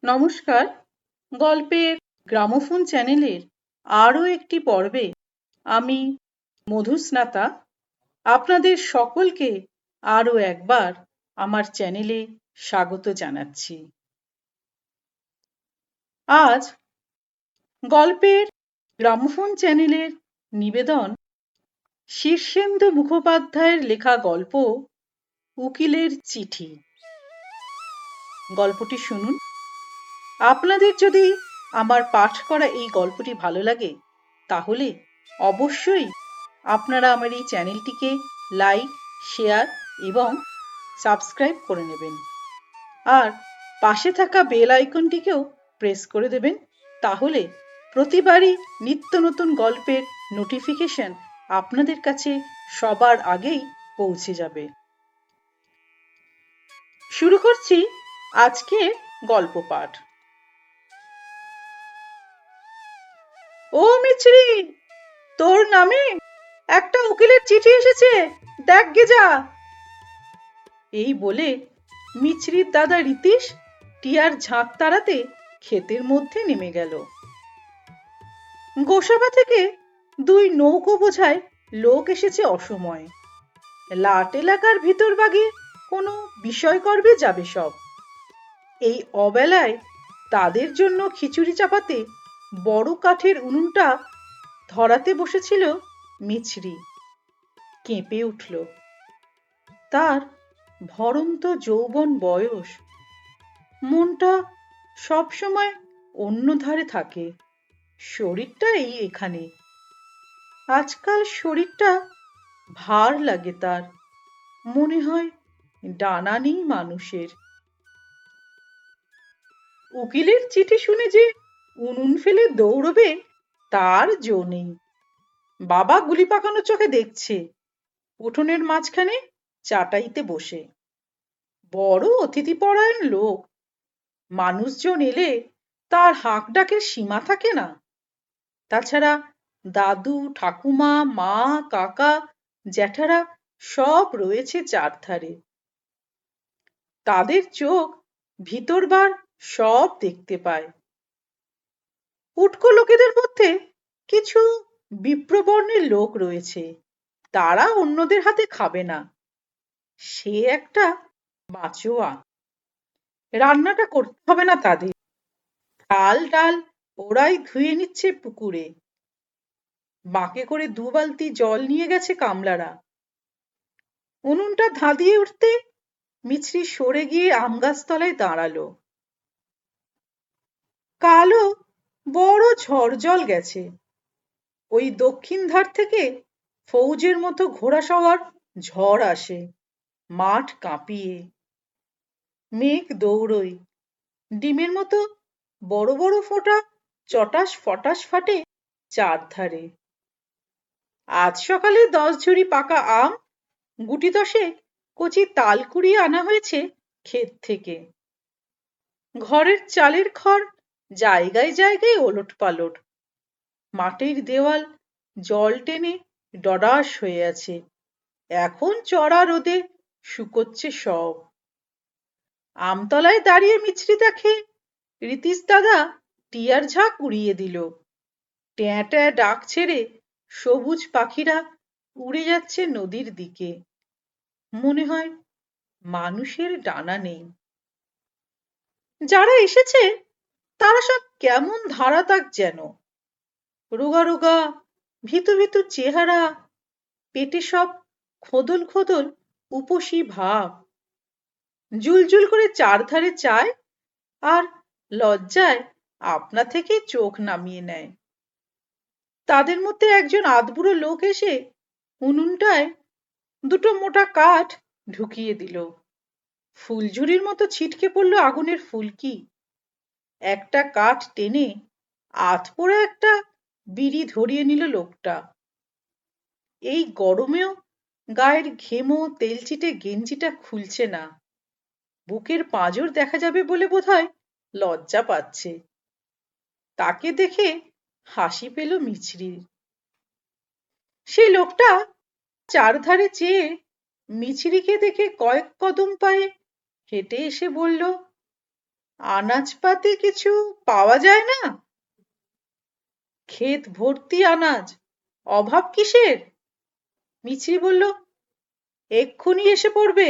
নমস্কার। গল্পের গ্রামোফোন চ্যানেলের আরও একটি পর্বে আমি মধুস্নাতা আপনাদের সকলকে আরও একবার আমার চ্যানেলে স্বাগত জানাচ্ছি। আজ গল্পের গ্রামোফোন চ্যানেলের নিবেদন শীর্ষেন্দু মুখোপাধ্যায়ের লেখা গল্প উকিলের চিঠি। গল্পটি শুনুন। আপনাদের যদি আমার পাঠ করা এই গল্পটি ভালো লাগে তাহলে অবশ্যই আপনারা আমার এই চ্যানেলটিকে লাইক, শেয়ার এবং সাবস্ক্রাইব করে নেবেন। আর পাশে থাকা বেল আইকনটিকেও প্রেস করে দেবেন, তাহলে প্রতিবারই নিত্য নতুন গল্পের নোটিফিকেশন আপনাদের কাছে সবার আগেই পৌঁছে যাবে। শুরু করছি আজকের গল্প পাঠ। ও মিছরি, তোর নামে একটা উকিলের চিঠি এসেছে, দেখ গে যা। এই বলে মিছরির দাদা রীতিশ টিয়ার ঝাঁক তাড়াতে ক্ষেতের মধ্যে নেমে গেল। গোসাবা থেকে দুই নৌকো বোঝায় লোক এসেছে অসময়ে। লাট এলাকার ভিতর বাগে কোনো বিষয় করবে যাবে সব। এই অবেলায় তাদের জন্য খিচুড়ি চাপাতে বড় কাঠের উনুনটা ধরাতে বসেছিল মিছরি। কেঁপে উঠল। তার ভরন্ত যৌবন বয়স, মনটা সবসময় অন্য ধারে থাকে, শরীরটা এই এখানে। আজকাল শরীরটা ভার লাগে তার, মনে হয় ডানা নেই মানুষের। উকিলের চিঠি শুনে যে উনুন ফেলে দৌড়বে তার জো নেই। বাবা গুলি পাকানো চোখে দেখছে উঠোনের মাঝখানে চাটাইতে বসে। বড় অতিথিপরায়ণ লোক, মানুষজন এলে তার হাঁক ডাকের সীমা থাকে না। তাছাড়া দাদু, ঠাকুমা, মা, কাকা, জ্যাঠারা সব রয়েছে চারধারে। তাদের চোখ ভিতরবার সব দেখতে পায়। উটকো লোকেদের মধ্যে কিছু বিপ্রবর্ণের লোক রয়েছে, তারা অন্যদের হাতে খাবে না। সে একটা বাঁচোয়া। রান্নাটা করতে হবে না তাদের, চাল ডাল ওরাই ধুয়ে নিচ্ছে পুকুরে। বাঁকে করে 2 বালতি জল নিয়ে গেছে কামলারা। উনুনটা ধাঁধিয়ে উঠতে মিছরি সরে গিয়ে আমগাছতলায় দাঁড়ালো। কালো বড় ঝড় জল গেছে। ওই দক্ষিণ ধার থেকে ফৌজের মতো ঘোড়া সওয়ার ঝড় আসে মাঠ কাঁপিয়ে। মেঘ দৌড়ই, ডিমের মতো বড় বড় ফোঁটা চটাস ফটাস ফাটে চারধারে। আজ সকালে 10 ঝুড়ি পাকা আম, গুটি 10 কচি তাল কুড়িয়ে আনা হয়েছে ক্ষেত থেকে। ঘরের চালের খড় জায়গায় জায়গায় ওলট পালট। মাটির দেওয়াল জল টেনে ডডাস হয়ে আছে, এখন চড়া রোদে শুকোচ্ছে সব। আমতলায় দাঁড়িয়ে মিছরি দেখে রীতিশ দাদা টিয়ার ঝাঁক উড়িয়ে দিল। ট্যাঁ ট্যাঁ ডাক ছেড়ে সবুজ পাখিরা উড়ে যাচ্ছে নদীর দিকে। মনে হয় মানুষের ডানা নেই। যারা এসেছে তারা সব কেমন ধারাতাক যেন, রোগা রোগা, ভীতু ভীতু চেহারা, পেটে সব খোদল খোদল উপসী ভাব। জুলজুল করে চারধারে চায় আর লজ্জায় আপনা থেকে চোখ নামিয়ে নেয়। তাদের মধ্যে একজন আধবুড়ো লোক এসে উনুনটায় 2টো মোটা কাঠ ঢুকিয়ে দিল। ফুলঝুরির মতো ছিটকে পড়ল আগুনের ফুলকি। একটা কাঠ টেনে আধপোড়া একটা বিড়ি ধরিয়ে নিল লোকটা। এই গরমেও গায়ের ঘেমো তেলচিটে গেঞ্জিটা খুলছে না। বুকের পাঁজর দেখা যাবে বলে বোধহয় লজ্জা পাচ্ছে। তাকে দেখে হাসি পেল মিছরির। সেই লোকটা চারধারে চেয়ে মিছরিকে দেখে কয়েক কদম পায়ে হেঁটে এসে বলল, আনাজপাতি কিছু পাওয়া যায় না? ক্ষেত ভর্তি আনাজ, অভাব কিসের? মিছরি বলল, এক্ষুনি এসে পড়বে,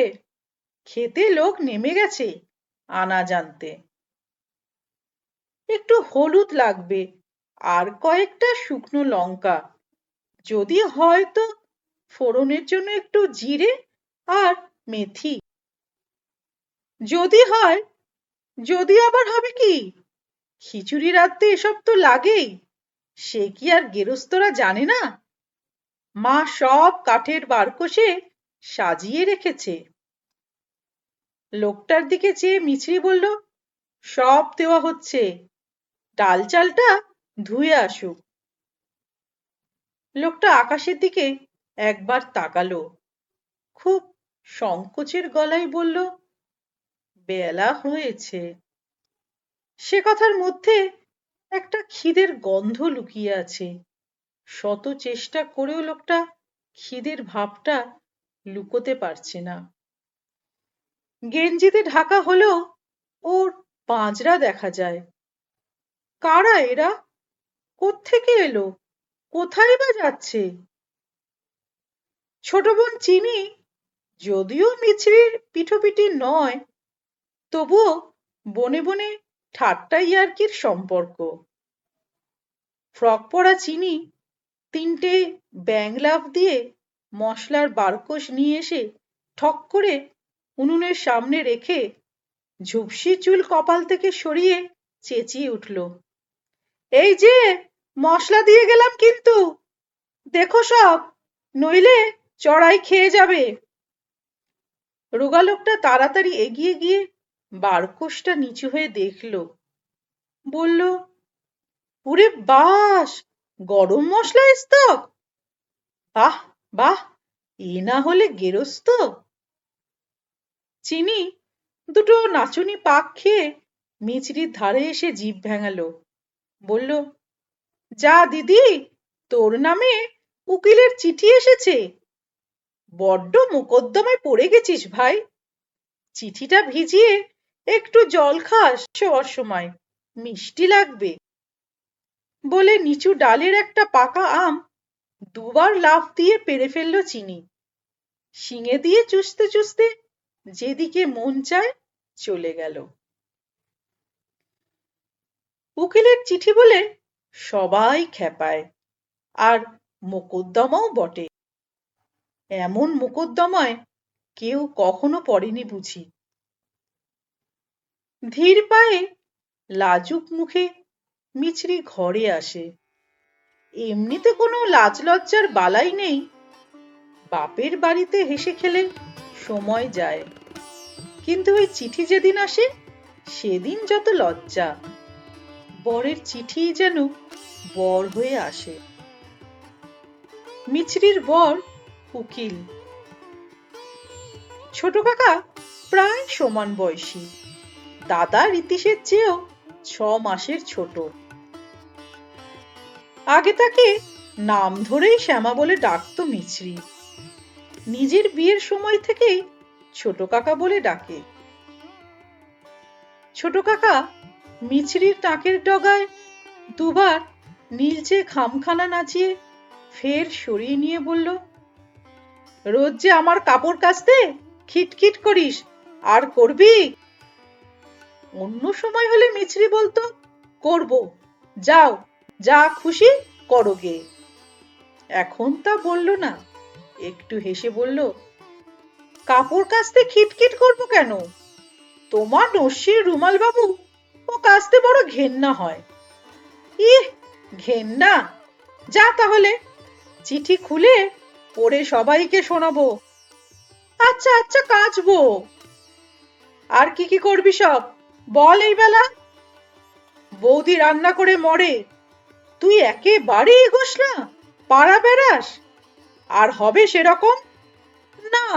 খেতে লোক নেমে গেছে আনাজ আনতে। একটু হলুদ লাগবে আর কয়েকটা শুকনো লঙ্কা, যদি হয় তো ফোড়নের জন্য একটু জিরে আর মেথি। যদি হয়, যদি আবার হবে কি, খিচুড়ি রাঁধতে এসব তো লাগেই, সে কি আর গেরস্তরা জানে না? মা সব কাঠের বারকোশে সাজিয়ে রেখেছে। লোকটার দিকে চেয়ে মিছরি বলল, সব দেওয়া হচ্ছে, ডাল চালটা ধুয়ে আসুক। লোকটা আকাশের দিকে একবার তাকালো, খুব সংকোচের গলায় বলল, বেলা হয়েছে। সে কথার মধ্যে একটা খিদের গন্ধ লুকিয়ে আছে। শত চেষ্টা করেও লোকটা খিদের ভাবটা লুকোতে পারছে না। গেঞ্জিতে ঢাকা হলেও ওর পাঁজরা দেখা যায়। কারা এরা? কোত্থেকে এলো? কোথায় বা যাচ্ছে? ছোট বোন চিনি যদিও মিছরির পিঠোপিঠি নয়, তবুও বনে বনে ঠাট্টা ইয়ার্কির সম্পর্ক। ফ্রক পরা চিনি তিনটে ব্যাঙ লাফ দিয়ে মশলার বারকোশ নিয়ে এসে ঠক করে উনুনের সামনে রেখে ঝুপসি চুল কপাল থেকে সরিয়ে চেঁচিয়ে উঠল, এই যে মশলা দিয়ে গেলাম কিন্তু, দেখো সব, নইলে চড়াই খেয়ে যাবে। রোগা লোকটা তাড়াতাড়ি এগিয়ে গিয়ে বারকোশটা নিচু হয়ে দেখল, বলল, ওরে বাস, গরম মশলা স্তক! বাহ বাহ, এ না হলে গেরস্ত। চিনি দুটো নাচুনি পাক খেয়ে মিছরির ধারে এসে জিভ ভেঙালো, বলল, যা দিদি, তোর নামে উকিলের চিঠি এসেছে। বড্ড মোকদ্দমায় পড়ে গেছিস ভাই। চিঠিটা ভিজিয়ে একটু জল খাস শোয়ার সময়, মিষ্টি লাগবে। বলে নিচু ডালের একটা পাকা আম দুবার লাফ দিয়ে পেড়ে ফেলল চিনি। শিঙে দিয়ে চুষতে চুষতে যেদিকে মন চায় চলে গেল। উকিলের চিঠি বলে সবাই খেপায়, আর মোকদ্দমাও বটে। এমন মোকদ্দমায় কেউ কখনো পড়েনি বুঝি। ধীর পায়ে লাজুক মুখে মিছরি ঘরে আসে। এমনিতে কোনো লাজ লজ্জার বালাই নেই, বাপের বাড়িতে হেসে খেলে সময় যায়, কিন্তু ওই চিঠি যেদিন আসে সেদিন যত লজ্জা। বরের চিঠি যেন বর হয়ে আসে। মিছরির বর উকিল। ছোট কাকা প্রায় সমান বয়সী, দাদা রীতিশের চেয়েও 6 মাসের ছোট। আগে তাকে নাম ধরেই শ্যামা বলে ডাকতো মিছরি, নিজের বিয়ের সময় থেকেই ছোট কাকা বলে ডাকে। ছোট কাকা মিছরির টাকের ডগায় দুবার নীলচে খামখানা নাচিয়ে ফের সরিয়ে নিয়ে বলল, রোজ যে আমার কাপড় কাচতে খিটখিট করিস, আর করবি? অন্য সময় হলে মিছরি বলতো, করব, যাও, যা খুশি করো গে। এখন তা বলল না, একটু হেসে বলল, কাপড় কাচতে খিটখিট করব কেন? তোমার নস্যির রুমাল বাবু ও কাচতে বড় ঘেন্না হয়। ইহ, ঘেন্না! যা তাহলে, চিঠি খুলে পড়ে সবাইকে শোনাবো। আচ্ছা আচ্ছা, কাচবো। আর কি কি করবি সব বল এই বেলা? বৌদি রান্না করে মরে, তুই একেবারেই এগোস না, পাড়া বেড়াস, আর হবে সেরকম? না।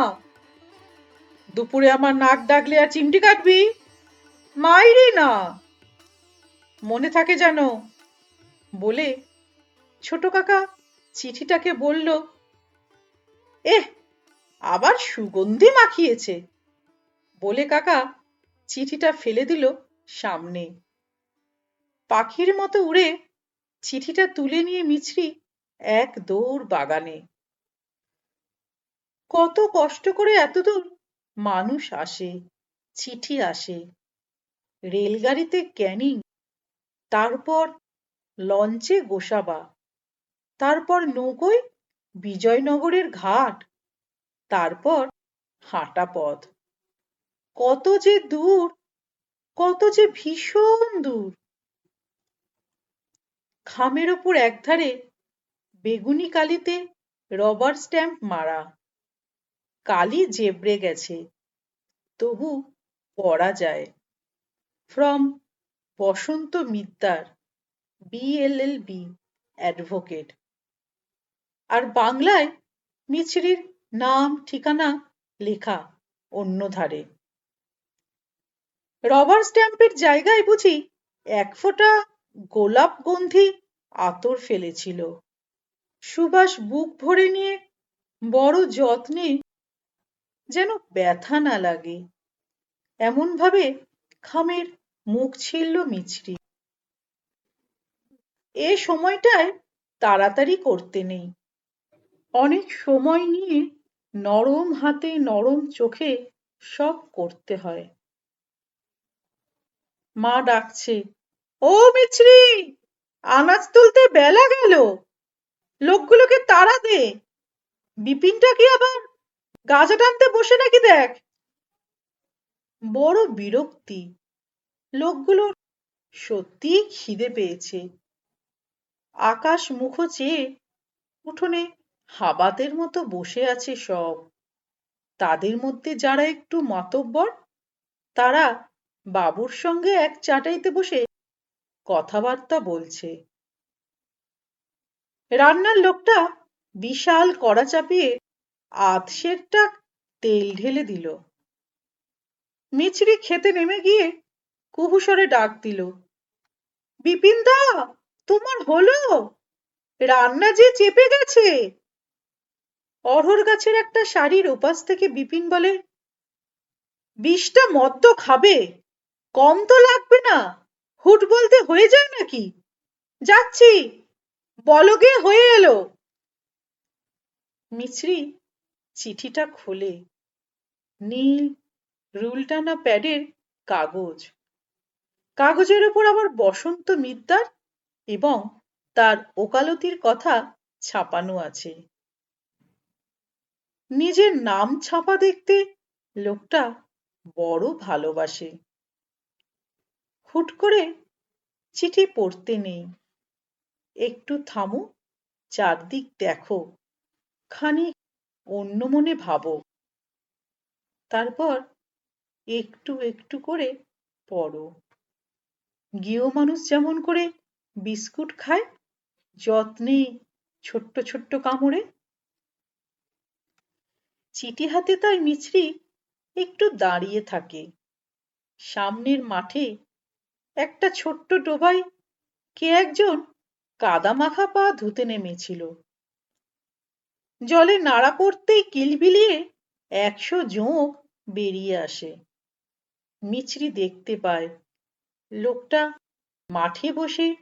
দুপুরে আমার নাক ডাকলে আর চিমটি কাটবি? মাইরি না, মনে থাকে যেন। বলে ছোট কাকা চিঠিটাকে বলল, এহ, আবার সুগন্ধি মাখিয়েছে। বলে কাকা চিঠিটা ফেলে দিল সামনে। পাখির মতো উড়ে চিঠিটা তুলে নিয়ে মিছরি এক দৌড় বাগানে। কত কষ্ট করে এতদূর মানুষ আসে, চিঠি আসে, রেলগাড়িতে ক্যানিং, তারপর লঞ্চে গোসাবা, তারপর নৌকোয় বিজয়নগরের ঘাট, তারপর হাঁটা পথ। কত যে দূর, কত যে ভীষণ দূর। খামের ওপর একধারে বেগুনি কালিতে রবার স্ট্যাম্প মারা। কালি জেবড়ে গেছে, তবু পড়া যায়। From Basanta Middar, বিএলএলবি, advocate. আর বাংলায় মিছরির নাম ঠিকানা লেখা অন্য ধারে। রবার স্ট্যাম্পের জায়গায় বুঝি এক ফোঁটা গোলাপ গন্ধি আতর ফেলেছিল। সুবাস বুক ভরে নিয়ে বড় যত্নে, যেন ব্যথা না লাগে এমন ভাবে খামের মুখ ছিলল মিছরি। এ সময়টায় তাড়াতাড়ি করতে নেই। অনেক সময় নিয়ে নরম হাতে নরম চোখে সব করতে হয়। মা ডাকছে, ও মিছরি, আনাজ তুলতে বেলা গেল, লোকগুলোকে তাড়া দে। বিপিনটা কি আবার গাজা টানতে বসে নাকি দেখ। বড় বিরক্তি। লোকগুলোর সত্যিই খিদে পেয়েছে। আকাশ মুখ চেয়ে উঠোনে হাবাতের মতো বসে আছে সব। তাদের মধ্যে যারা একটু মাতব্বর, তারা বাবুর সঙ্গে এক চাটাইতে বসে কথাবার্তা বলছে। রান্নার লোকটা বিশাল কড়া চাপিয়ে আধ-সেরটা তেল ঢেলে দিল। মিছরি খেতে নেমে গিয়ে কুহুস্বরে ডাক দিল, বিপিনদা, তোমার হলো? রান্না যে চেপে গেছে। অড়হর গাছের একটা শাড়ির ওপাশ থেকে বিপিন বলে, বিষটা মদ্য খাবে, কম তো লাগবে না, হুট বলতে হয়ে যায় নাকি? যাচ্ছি, বলগে হয়ে এলো। মিছরি চিঠিটা খোলে। নীল রুলটানা প্যাডের কাগজ। কাগজের ওপর আবার বসন্ত মিদ্দার এবং তার ওকালতির কথা ছাপানো আছে। নিজের নাম ছাপা দেখতে লোকটা বড় ভালোবাসে। হুট করে চিঠি পড়তে নেই। একটু থামো, চারদিক দেখো, খানিক অন্য মনে ভাবো, তারপর একটু একটু করে পড়ো। গেঁয়ো মানুষ যেমন করে বিস্কুট খায়, যত্নে ছোট্ট ছোট্ট কামড়ে। চিঠি হাতে তাই মিছরি একটু দাঁড়িয়ে থাকে। সামনের মাঠে একটা ছোট্ট ডোবায় কে একজন কাদামাখা পা ধুতে নেমেছিল। জলে নাড়া পড়তেই কিলবিলিয়ে 100 জোঁক বেরিয়ে আসে। মিছরি দেখতে পায় লোকটা মাঠে বসে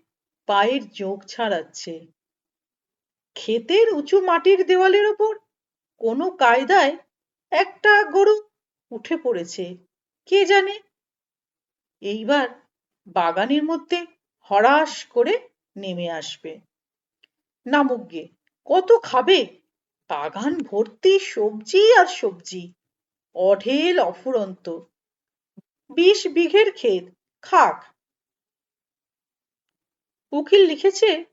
পায়ের জোঁক ছাড়াচ্ছে। ক্ষেতের উঁচু মাটির দেওয়ালের ওপর কোনো কায়দায় একটা গরু উঠে পড়েছে, কে জানে। এইবার বাগানের মধ্যে হড়াস করে নেমে আসবে। নামুক গে, কত খাবে? বাগান ভর্তি সবজি আর সবজি, অঢেল অফুরন্ত। 20 বিঘের ক্ষেত, খাক। উকিল লিখেছে,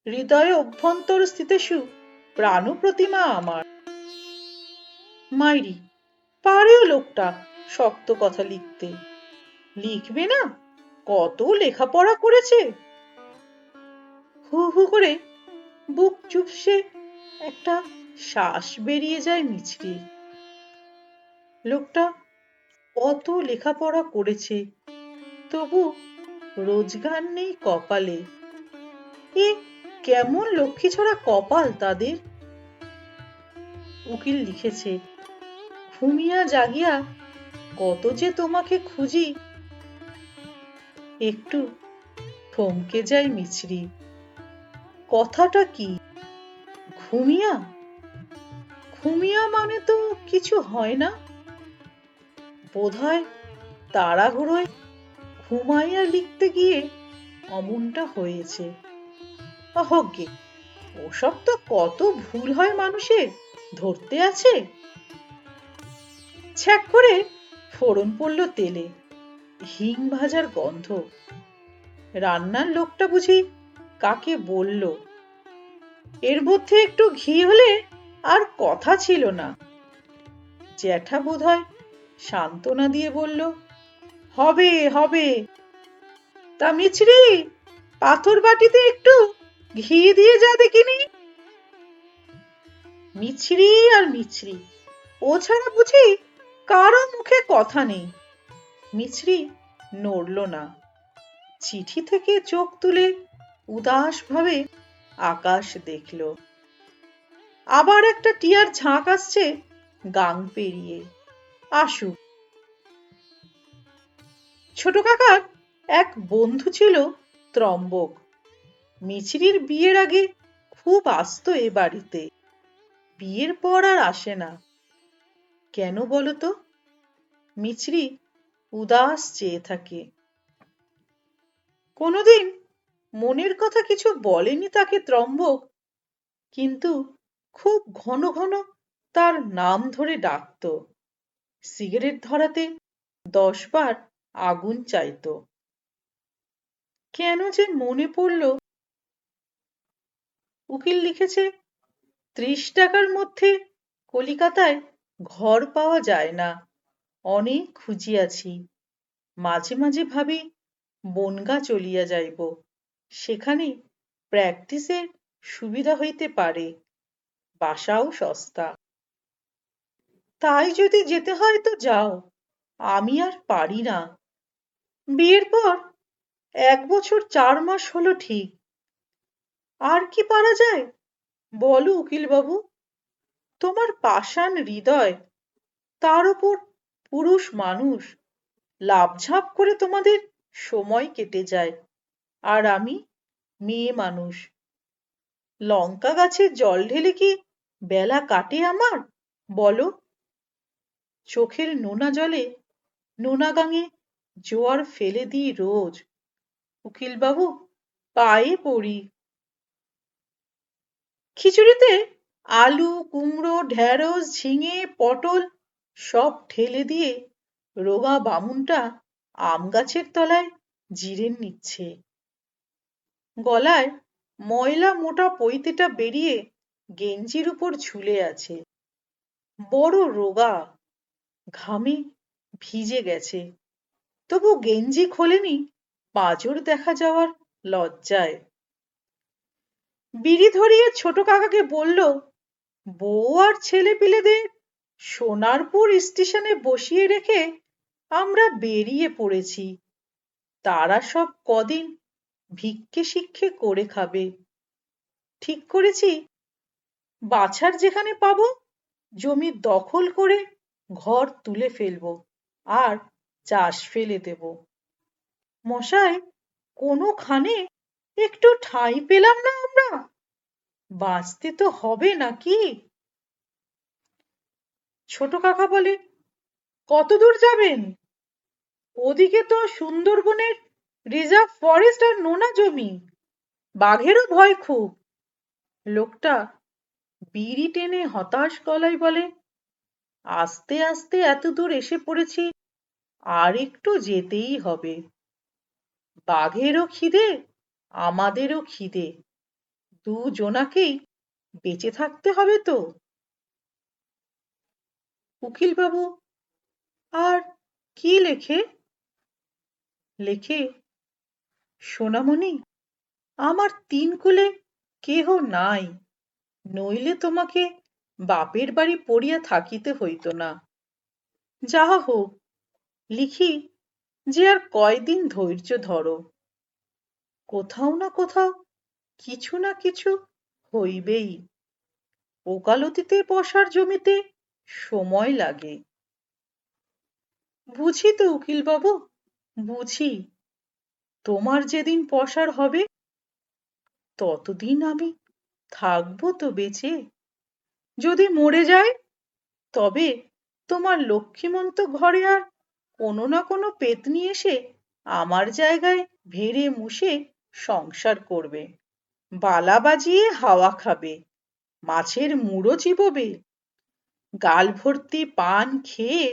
হৃদয়ে অভ্যন্তর স্থিতেষু প্রাণ প্রতিমা আমার। মাইরি, পারেও লোকটা শক্ত কথা লিখতে। লিখবে না? কত লেখাপড়া করেছে। হু হু করে বুক চুপসে একটা শ্বাস বেরিয়ে যায় মিছরির। লোকটা কত লেখাপড়া করেছে, তবু রোজগার নেই কপালে। এ কেমন লক্ষ্মীছড়া কপাল তাদের। উকিল লিখেছে, ঘুমিয়া জাগিয়া কত যে তোমাকে খুঁজি, একটু থমকে যায় মিছরি। কথাটা কি? ঘুমিয়া? ঘুমিয়া মানে তো কিছু হয় না। বোধহয় তাড়াহুড়োয় ঘুমাইয়া লিখতে গিয়ে অমনটা হয়েছে। অহজ্ঞে, ওসব তো কত ভুল হয় মানুষের, ধরতে আছে। ছ্যাক করে ফোড়ন পড়ল তেলে, হিং ভাজার গন্ধ। রান্নার লোকটা বুঝি কাকে বলল, এর মধ্যে একটু ঘি হলে আর কথা ছিল না। জ্যাঠা বোধহয় সান্ত্বনা দিয়ে বলল, হবে হবে। তা মিছরি, পাথর বাটিতে একটু ঘি দিয়ে যা দেখিনি। মিছরি আর মিছরি, ও ছাড়া বুঝি কারো মুখে কথা নেই। মিছরি নড়ল না। চিঠি থেকে চোখ তুলে উদাস ভাবে আকাশ দেখল। আবার একটা টিয়ার ঝাঁক আসছে গাং পেরিয়ে। আসুক। ছোট কাকার এক বন্ধু ছিল ত্রম্বক। মিছরির বিয়ের আগে খুব আসতো এ বাড়িতে। বিয়ের পর আর আসে না। কেন বলতো? মিছরি উদাস চেয়ে থাকে। কোনোদিন মনের কথা কিছু বলেনি তাকে ত্রম্বক, কিন্তু খুব ঘন ঘন তার নাম ধরে ডাকত। সিগারেট ধরাতে 10 বার আগুন চাইতো। কেন যে মনে পড়ল। উকিল লিখেছে 30 টাকার মধ্যে কলিকাতায় ঘর পাওয়া যায় না। অনেক খুঁজিয়াছি। মাঝে মাঝে ভাবি বনগা চলিয়া যাইব, সেখানে প্র্যাকটিসের সুবিধা হইতে পারে, বাসাও সস্তা। তাই যদি যেতে হয় তো যাও, আমি আর পারি না। বিয়ের পর 1 বছর 4 মাস হলো ঠিক। আর কি পারা যায় বলো উকিল বাবু? তোমার পাষাণ হৃদয়, তার উপর পুরুষ মানুষ, লাফঝাপ করে তোমাদের সময় কেটে যায়। আর আমি মেয়ে মানুষ, লঙ্কা গাছে জল ঢেলে কি বেলা কাটে আমার বলো? চোখের নোনা জলে নোনা গাঙে জোয়ার ফেলে দিই রোজ। উকিল বাবু, পায়ে পড়ি। খিচুড়িতে আলু, কুমড়ো, ঢেঁড়স, ঝিঙে, পটল সব ঢেলে দিয়ে রোগা বামুনটা আম গাছের তলায় জিরেন নিচ্ছে। গলায় ময়লা মোটা পৈতেটা বেরিয়ে গেঞ্জির উপর ঝুলে আছে। বড় রোগা, ঘামে ভিজে গেছে, তবু গেঞ্জি খোলেনি পাঁজর দেখা যাওয়ার লজ্জায়। বিড়ি ধরিয়ে ছোট কাকাকে বলল, বউ আর ছেলে পিলেদের সোনারপুর স্টেশনে বসিয়ে রেখে আমরা বেরিয়ে পড়েছি। তারা সব কদিন ভিক্ষে শিক্ষে করে খাবে। ঠিক করেছি বাছার যেখানে পাবো জমি দখল করে ঘর তুলে ফেলবো আর চাষ ফেলে দেব। মশাই, কোনোখানে একটু ঠাঁই পেলাম না আমরা? বাঁচতে তো হবে নাকি? ছোট কাকা বলে, কত দূর যাবেন? ওদিকে তো সুন্দরবনের রিজার্ভ ফরেস্ট আর নোনা জমি, বাঘেরও ভয় খুব। লোকটা বিড়ি টেনে হতাশ গলায় বলে, আস্তে আস্তে এত দূর এসে পড়েছি, আর একটু যেতেই হবে। বাঘেরও খিদে, আমাদেরও খিদে, দুজনাকেই বেঁচে থাকতে হবে তো। উকিল বাবু আর কি লেখে? লেখে, সোনামণি, আমার 3 কুলে কেহ নাই, নইলে তোমাকে বাপের বাড়ি পড়িয়া থাকিতে হইত না। যাহা হোক, লিখি যে আর কয়দিন ধৈর্য ধরো। কোথাও না কোথাও কিছু না কিছু হইবেই। ওকালতিতে বসার জমিতে সময় লাগে। বুঝি তো উকিল বাবু, বুঝি। তোমার যেদিন পসার হবে ততদিন আমি থাকবো তো বেঁচে। যদি মরে যায় তবে তোমার লক্ষ্মীমন্ত ঘরে আর কোনো না কোনো পেতনি এসে আমার জায়গায় ভেড়ে মুষে সংসার করবে, বালা বাজিয়ে হাওয়া খাবে, মাছের মুড়ো চিবোবে, গাল ভর্তি পান খেয়ে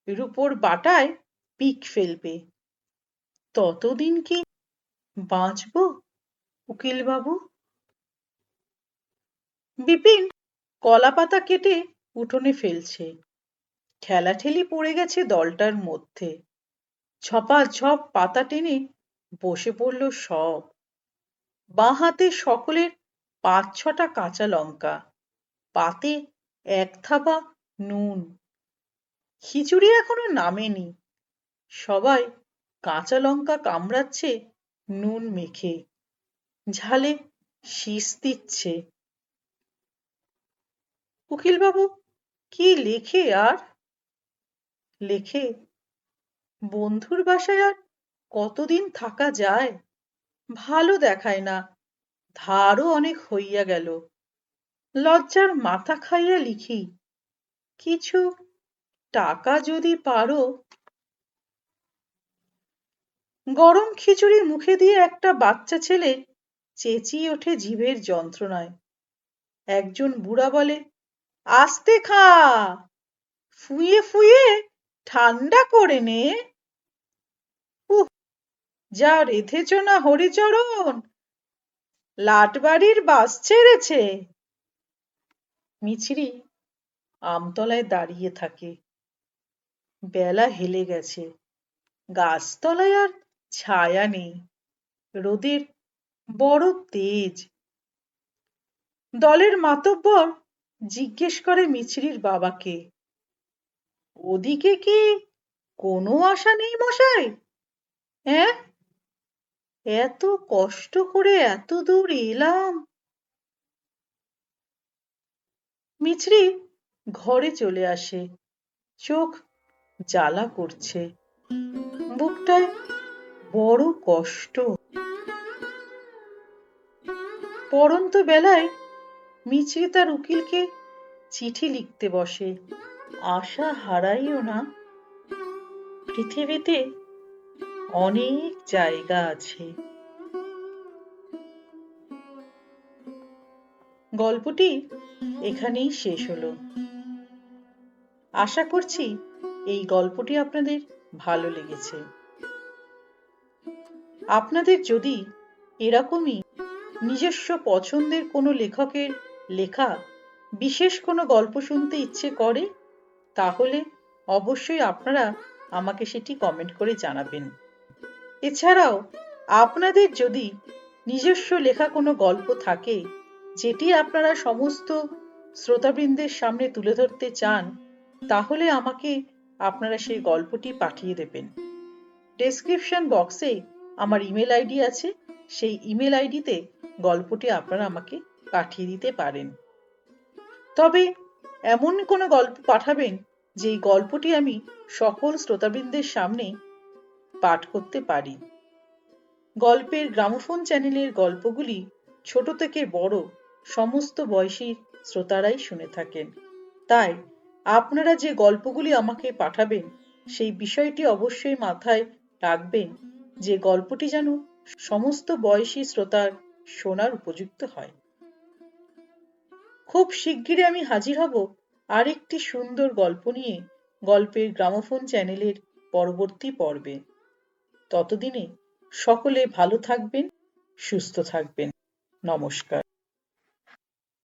রুপোর বাটায় পিক ফেলবে। ততদিন কি বাঁচবো উকিলবাবু? বিপিন কলাপাতা কেটে উঠোনে ফেলছে। ঠেলাঠেলি পড়ে গেছে দলটার মধ্যে। ঝপাঝপ পাতা টেনে বসে পড়ল সব। বাঁ হাতে সকলের ৫-৬টা কাঁচা লঙ্কা, পাতে ১ থাবা নুন। খিচুড়ি এখনো নামেনি। সবাই কাঁচা লঙ্কা কামড়াচ্ছে নুন মেখে, ঝালে শিস দিচ্ছে। উকিলবাবু কি লেখে আর? লেখে, বন্ধুর বাসায় আর কতদিন থাকা যায়? ভালো দেখায় না, ধারও অনেক হইয়া গেল। লজ্জার মাথা খাইয়া লিখি, কিছু টাকা যদি পারো। গরম খিচুড়ি মুখে দিয়ে একটা বাচ্চা ছেলে চেঁচিয়ে ওঠে জিভের যন্ত্রণায়। একজন বুড়া বলে, আস্তে খা, ফুঁয়ে ফুঁয়ে ঠান্ডা করে নে। উহ, যা রেধেছ না হরিচরণ, লাটবাড়ির বাস ছেড়েছে। মিছরি আমতলায় দাঁড়িয়ে থাকে। বেলা হেলে গেছে, গাছতলায় আর ছায়া নেই, রোদের বড় তেজ। দলের মাতব্বর জিজ্ঞেস করে মিছরির বাবাকে, ওদিকে কি কোনো আশা নেই মশাই? হ্যাঁ, এত কষ্ট করে এত দূর এলাম। মিছরি ঘরে চলে আসে। চোখ জ্বালা করছে, বুকটায় বড় কষ্ট। পড়ন্ত বেলায় মিছরি তার উকিলকে চিঠি লিখতে বসে, আশা হারাইও না, পৃথিবীতে অনেক জায়গা আছে। গল্পটি এখানেই শেষ হলো। আশা করছি এই গল্পটি আপনাদের ভালো লেগেছে। আপনাদের যদি এরকমই নিজস্ব পছন্দের কোনো লেখকের লেখা বিশেষ কোনো গল্প শুনতে ইচ্ছে করে, তাহলে অবশ্যই আপনারা আমাকে সেটি কমেন্ট করে জানাবেন। এছাড়াও আপনাদের যদি নিজস্ব লেখা কোনো গল্প থাকে যেটি আপনারা সমস্ত শ্রোতাবৃন্দের সামনে তুলে ধরতে চান, তাহলে আমাকে আপনারা সেই গল্পটি পাঠিয়ে দেবেন। ডেসক্রিপশন বক্সে আমার ইমেল আইডি আছে, সেই ইমেল আইডিতে গল্পটি আপনারা আমাকে পাঠিয়ে দিতে পারেন। তবে এমন কোনো গল্প পাঠাবেন যেই গল্পটি আমি সকল শ্রোতাবৃন্দের সামনে পাঠ করতে পারি। গল্পের গ্রামোফোন চ্যানেলের গল্পগুলি ছোট থেকে বড় সমস্ত বয়সী শ্রোতারাই শুনে থাকেন। তাই আপনারা যে গল্পগুলি আমাকে পাঠাবেন সেই বিষয়টি অবশ্যই মাথায় রাখবেন যে গল্পটি যেন সমস্ত বয়সী শ্রোতার শোনার উপযুক্ত হয়। খুব শিগগিরই আমি হাজির হব আরেকটি সুন্দর গল্প নিয়ে গল্পের গ্রামোফোন চ্যানেলের পরবর্তী পর্বে। ততদিনে সকলে ভালো থাকবেন, সুস্থ থাকবেন। নমস্কার।